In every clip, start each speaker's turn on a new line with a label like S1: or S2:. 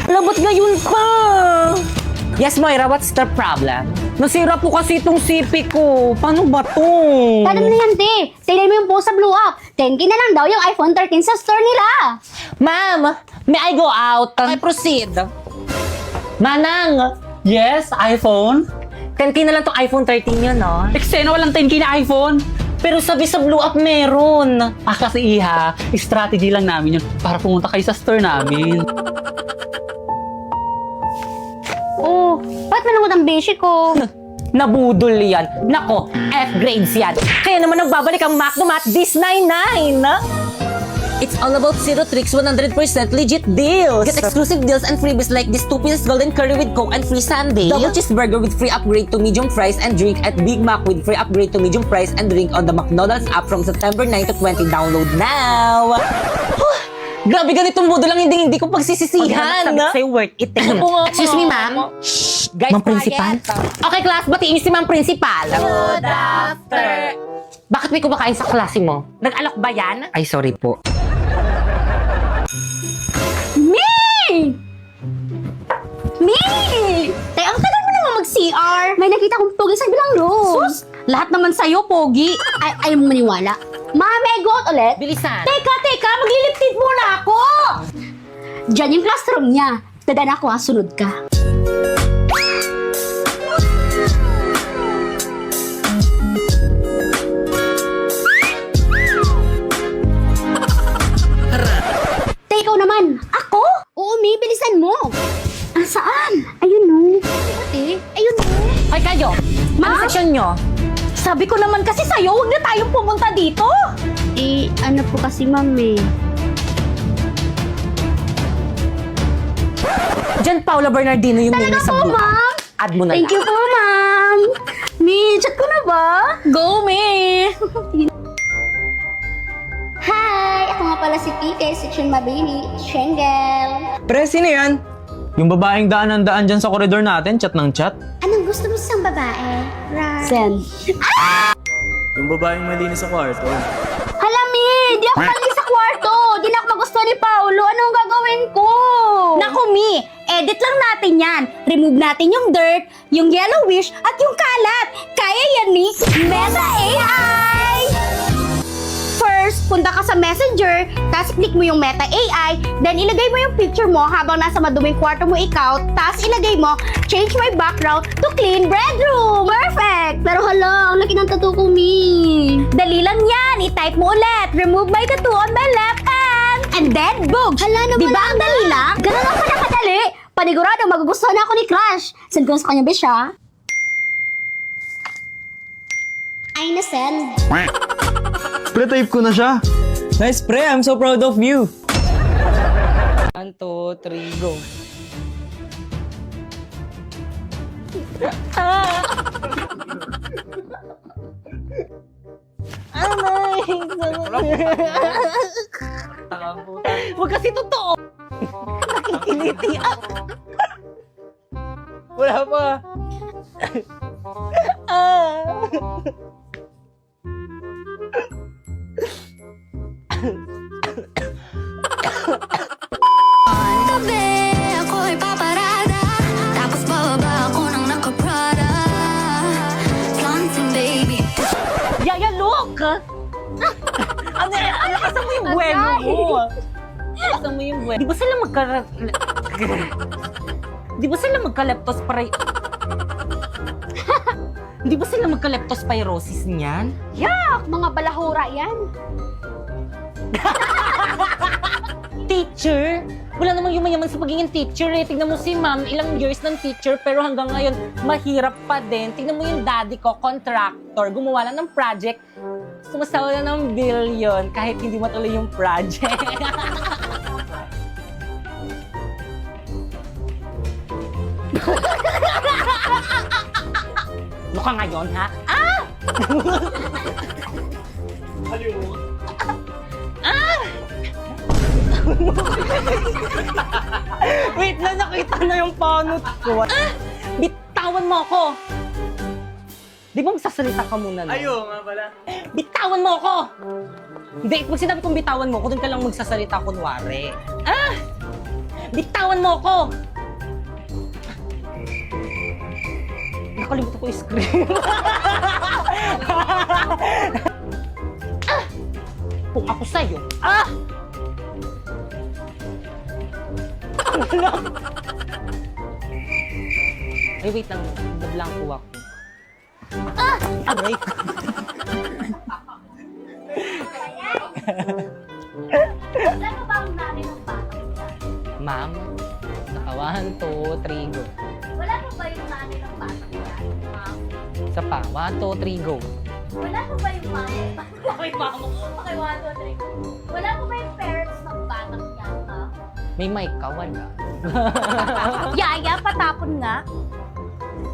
S1: Labot ngayon pa! Yes, Moira, what's the problem? Nasira po kasi itong CP ko. Paano ba to?
S2: Paano na yan, te? Tignan mo yung post sa Blue Up. 10K na lang daw yung iPhone 13 sa store nila.
S1: Ma'am, may I go out? I proceed. Manang!
S3: Yes, iPhone?
S1: 10K na lang tong iPhone 13 yun, no?
S3: Eksena walang 10K na iPhone.
S1: Pero sabi sa Blue Up meron.
S3: Kasi iha, strategy lang namin yun para pumunta kayo sa store namin.
S2: Oh, ba't malungkot ang beshi ko?
S1: Nabudol yan. Nako, F-grades yan. Kaya naman nagbabalik ang McDomat this 99. It's all about Zero Tricks 100% legit deals. Get exclusive deals and freebies like this 2-piece golden curry with Coke and free sundae. Double cheeseburger with free upgrade to medium fries and drink at Big Mac with free upgrade to medium fries and drink on the McDonald's app from September 9 to 20. Download now! Grabe, ganitong modo lang hindi ko pagsisisihan.
S3: Sabi ko sa'yo, worth it.
S1: Excuse me, ma'am. Shh, guys, ma'am principal. Okay, class, batiin niyo si ma'am principal. Good after. Bakit may kumakain sa klase mo? Nag-alok ba yan? Ay, sorry po.
S2: Me! Me! Te, ang tagal mo naman mag-CR. May nakita kong pogi sa bilang room. Sus, lahat naman sa'yo, pogi. Ay, ayaw mo maniwala. Mami, go out ulit.
S1: Bilisan.
S2: Teka, magliliptid muna ako. Diyan yung classroom niya. Dadaan ako ha, sunod ka. Te, ikaw naman. Ako? Oo, Mi, bilisan mo. Ah, saan? Ayun no. Te, ayun no.
S1: Ay, kayo. Ano section nyo?
S2: Sabi ko naman kasi sa'yo, huwag na tayong pumunta dito. Eh, ano po kasi, mami?
S1: Diyan, Paula Bernardino yung name
S2: Talaga
S1: sa
S2: po,
S1: blue.
S2: ma'am.
S1: Add mo na
S2: Thank you
S1: lang.
S2: po, ma'am. Mi, chat ko na ba? Go, Mi. Hi! Ako nga pala si Tite, si Chun Mabini, Shengel.
S4: Pre, sino yan? Yung babaeng daan dyan sa koridor natin, chat ng chat.
S2: Anong gusto mo sa babae? Sen.
S4: Yung babaeng malinis sa kwarto.
S2: Hala, Mi! Di ako mali sa kwarto! Di na ako magustuhan ni Paolo. Anong gagawin ko? Naku, Mi! Edit lang natin yan. Remove natin yung dirt, yung yellowish, at yung kalat. Kaya yan, Mi! Meta AI! First, punta ka sa Messenger, tapos click mo yung Meta AI, then ilagay mo yung picture mo habang nasa maduming kwarto mo ikaw, tapos ilagay mo, change my background to clean bedroom. Perfect! Pero hala, ang laki ng tattoo ko, Mi. Dali lang yan. I-type mo ulit. Remove my tattoo on my left hand. And then, boom! Hala, di ba ang dali lang? Ganun lang pala kadali. Panigurado, magugustuhan na ako ni Crush. Send ko na sa kanya, besh, ha? Ay, na-send.
S4: Pre, type ko na siya.
S5: Nice, pre. I'm so proud of you.
S1: 1, 2, 3, go. Huwag kasi totoo. Nakikiliti ako.
S5: Wala pa.
S6: Gabi, ako'y paparada. Tapos bababa ako ng naka-Prada. Flaunting, baby.
S1: Yaya, look! Ano kasa mo yung buwelo mo? Kasa mo yung buwelo. Di ba sila magka-leptospirosis? Di ba sila magka-leptospirosis niyan?
S2: Yak! Mga balahura yan.
S1: Teacher? Wala namang yumayaman sa pagiging teacher eh. Tignan mo si ma'am, ilang years ng teacher pero hanggang ngayon mahirap pa din. Tignan mo yung daddy ko, contractor, gumawa lang ng project, sumasawa na ng billion kahit hindi matuloy yung project. Mukha ngayon, ha? Ah! Wait lang, nakita na yung panot ko. Ah! Bitawan mo ako! Di ba magsasalita ka muna? No?
S4: Ayo, nga pala.
S1: Bitawan mo ako! Hindi, pag sinabi kong bitawan mo ako, doon ka lang magsasalita kunwari. Ah! Bitawan mo ako! Nakalimutan ko yung screen. Ah! Kung ako sa'yo, ah! Ano? Ay, wait lang. Nablanko ako. Ah! Aray ko.
S2: Alam mo ba ang nanay ng bata?
S1: Ma'am, sa 1, 2, 3, go.
S2: Wala mo ba yung nanay ng bata?
S1: Sa pa, 1, 2, 3, go.
S2: Wala mo ba yung nanay? Okay, mama. Okay, 1, 2, 3. Wala mo ba yung parents ng batang yan, ha?
S1: May mic ka, wala.
S2: Yaya, patapon nga.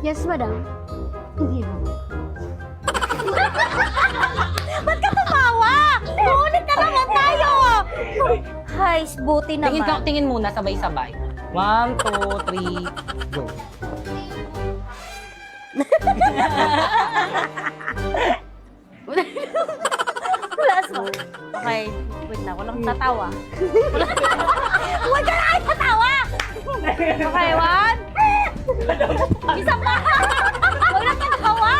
S2: Yes, madam. Hindi mo. Ba't ka tumawa? Ulit na naman tayo! Hay, buti naman.
S1: Tingin muna, sabay-sabay. 1, 2, 3, go.
S2: Plus mo. Okay, wait na. Walang tatawa. Huwag ka na kayo tatawa! Okay, 1. Isa pa! Huwag na tatawa!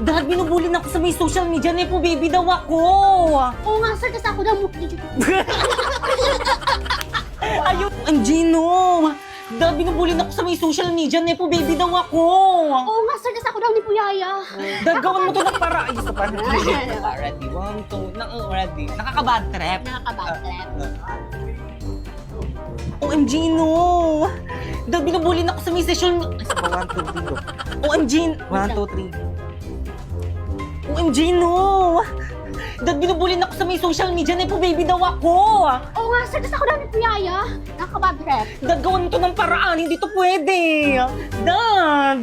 S1: Dad, binubuli na ako sa may social media. Nepo baby daw ako.
S2: Oo nga, sir. Kasi ako daw
S1: Ayun, Angino. Dad, binubuli na ako sa may social media. Nepo baby daw ako.
S2: Oo nga, sir. Kasi ako daw ni Puyaya.
S1: Dad, gawan mo to ng para. Ay, isa pa. Ready, 1, 2. Ready. Nakaka-bad trip.
S2: Nakakabad-trap.
S1: OMG, no! Dad, binubuli na ako sa may session. Ay, isa pa, 1, 2, 3, go. OMG, 1, 2, 3. OMG, no! Dad, binubuli na ako sa may social media. Nepo baby daw ako.
S2: Oo nga, sir. Kasi ako daw ni Puyaya. Nakakabad-trap.
S1: Dad, gawan mo to ng paraan. Hindi to pwede. Dad!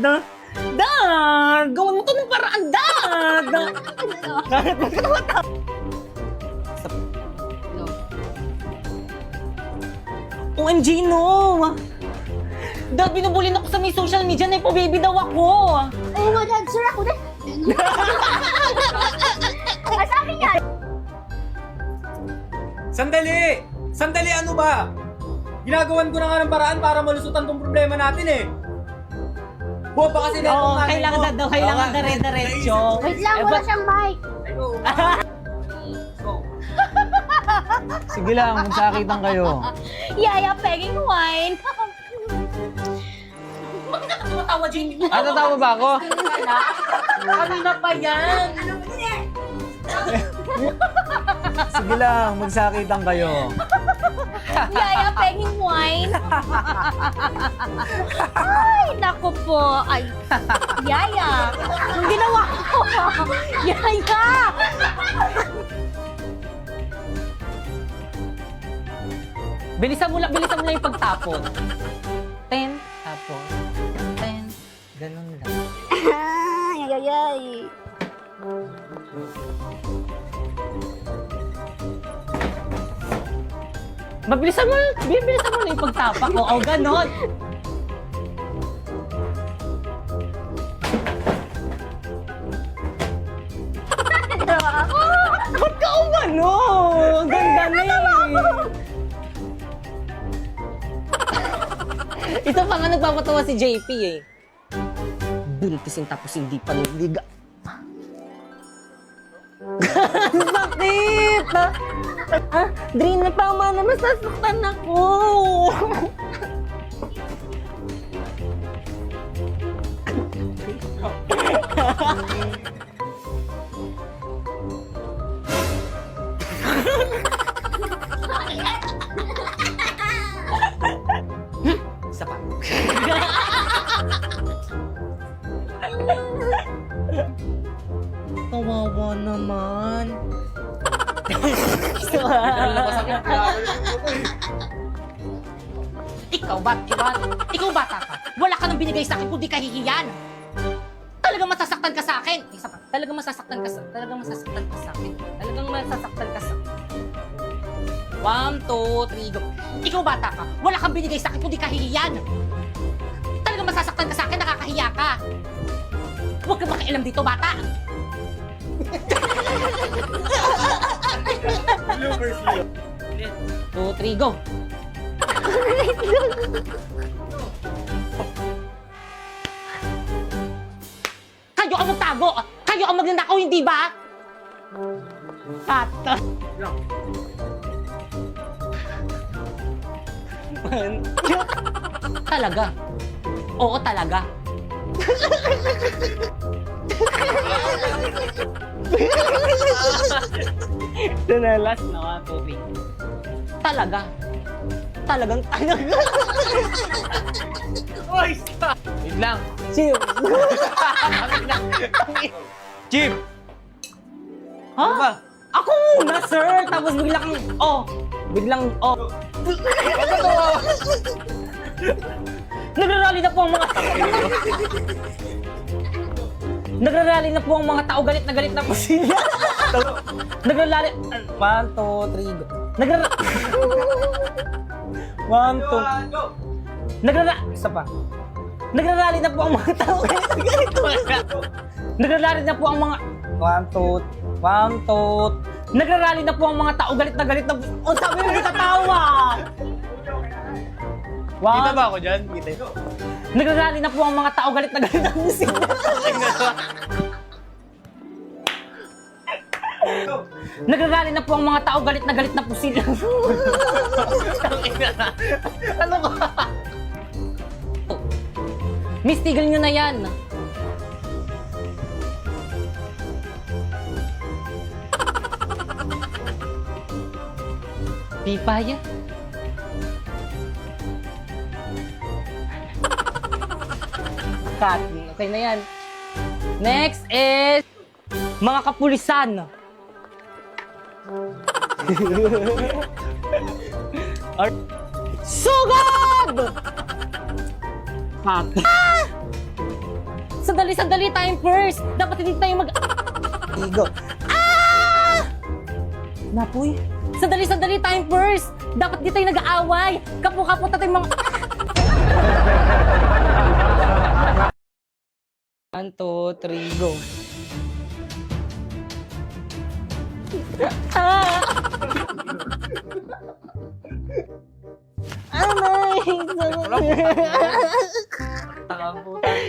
S1: Dad! Gawan mo to ng paraan, Dad! Dad, ba't ka tumatawa? OMG, no! Dad, binubuli na ako sa may social media. Nepo baby daw ako.
S2: Oo nga, Dad. Sir, ako din. Ay, sa akin yan.
S5: Sandali! Sandali, ano ba? Ginagawan ko na nga ng paraan para malusutan tong problema natin eh. Buwa ba kasi na itong
S1: Oo,
S5: nanay
S1: kailangan
S5: mo?
S1: Dad daw. Kailangan
S5: Oo nga.
S1: dire-diretso.
S2: Wait lang, wala siyang mic.
S5: Ay, oo.
S4: Sige lang, magsakitan kayo.
S2: Yaya, pegging wine.
S1: Bakit ka tumatawa, Jamie?
S4: Ah, tatawa ba ako?
S1: Kanina pa yan.
S4: Sige lang, magsakitan kayo.
S2: Yaya, pegging wine. Ay, naku po. Ay, Yaya. Yung ginawa ko. Yaya.
S1: Bilisan mo lang yung pagtapon. 10, tapos 10, ganun lang.
S2: Ay, ay, ay.
S1: Bilisan mo lang yung pagtapak ko. O, ganun. Ba't ka umano? Ang ganda na Ito pa nga nagpapatawa si JP eh. Buntisin tapos hindi pa niliga. Bakit? Dream na tama na masasaktan ako. Isa pa. Kawawa naman. Ikaw bata ka. Wala ka nang binigay sa akin kundi kahihiyan. Talagang masasaktan ka sa akin. Isa pa. Talagang masasaktan ka sa akin. Talagang masasaktan ka sa akin. 1, 2, 3, go. Ikaw bata ka, wala kang binigay sa akin kundi kahihiyan. Talagang masasaktan ka sa akin, nakakahiya ka. Huwag kang makialam dito, bata.
S5: Bloopers yun.
S1: 2, 3, go. Kayo ang magtago! Kayo ang magnanakaw, hindi ba? Cut. Talaga. Oo, talaga.
S3: Ito na, last na 1, 2, 3.
S1: Talaga. Talagang talaga.
S3: Oy, stop!
S4: Wait lang.
S1: Chill.
S4: Chief!
S1: Ha?
S4: Ano ba?
S1: Ako muna, sir. Tapos biglang, biglang, Nagrarally na po ang mga Nagrarally na po ang mga tao galit na po sila. Nagrarally 1, 2, 3 go. One, two. Isa pa. Nagrarally na po ang mga tao galit na ganito. Nagrarally na po ang mga 1, 2. Nagrarally na po ang mga tao galit na oh, sabi mo tatawa.
S4: Kita ba ako dyan? Kita ito.
S1: Nagrarally na po ang mga tao galit na po sila. Nagrarally na po ang mga tao galit na po sila. Ano ka? Miss, tigil nyo na yan. Pipaya? Cut. Okay na yan. Next is mga kapulisan. Sugod! Cut. Sandali, time first. Dapat hindi tayo Igo. Napoy. Sandali, time first. Dapat di tayo nag-aaway. Kapo-kapo tayo mga... 1, 2, 3, go. Amay!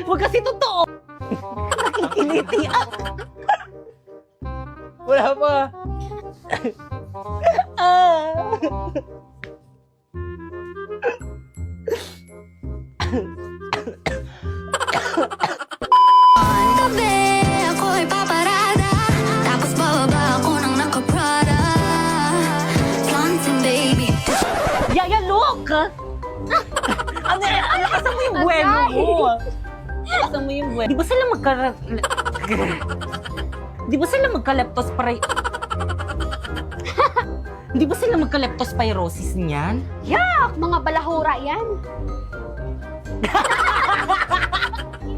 S1: Huwag kasi totoo! Nakikiliti ako!
S4: Wala pa.
S6: Gabi, ako'y paparada. Tapos bababa ako ng naka-Prada. Flaunting, baby.
S1: Yaya, look! Ano, lakasan mo yung buwelo mo. Lakasan mo yung buwelo. Di ba sila magka-leptospirosis? Di ba sila magka-leptospirosis niyan?
S2: Yak! Mga balahura yan.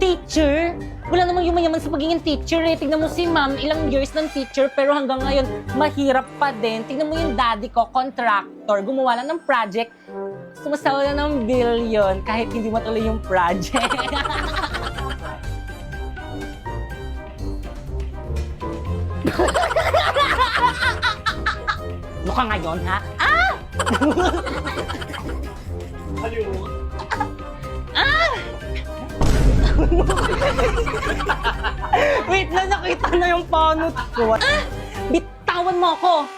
S1: Teacher? Wala namang yumayaman sa pagiging teacher eh. Tignan mo si ma'am, ilang years ng teacher pero hanggang ngayon mahirap pa din. Tignan mo yung daddy ko, contractor, gumawa lang ng project, sumasawa na ng billion kahit hindi matuloy yung project. Ano ka ngayon, ha? Wait lang, nakita na yung panot ko. Bitawan mo ako!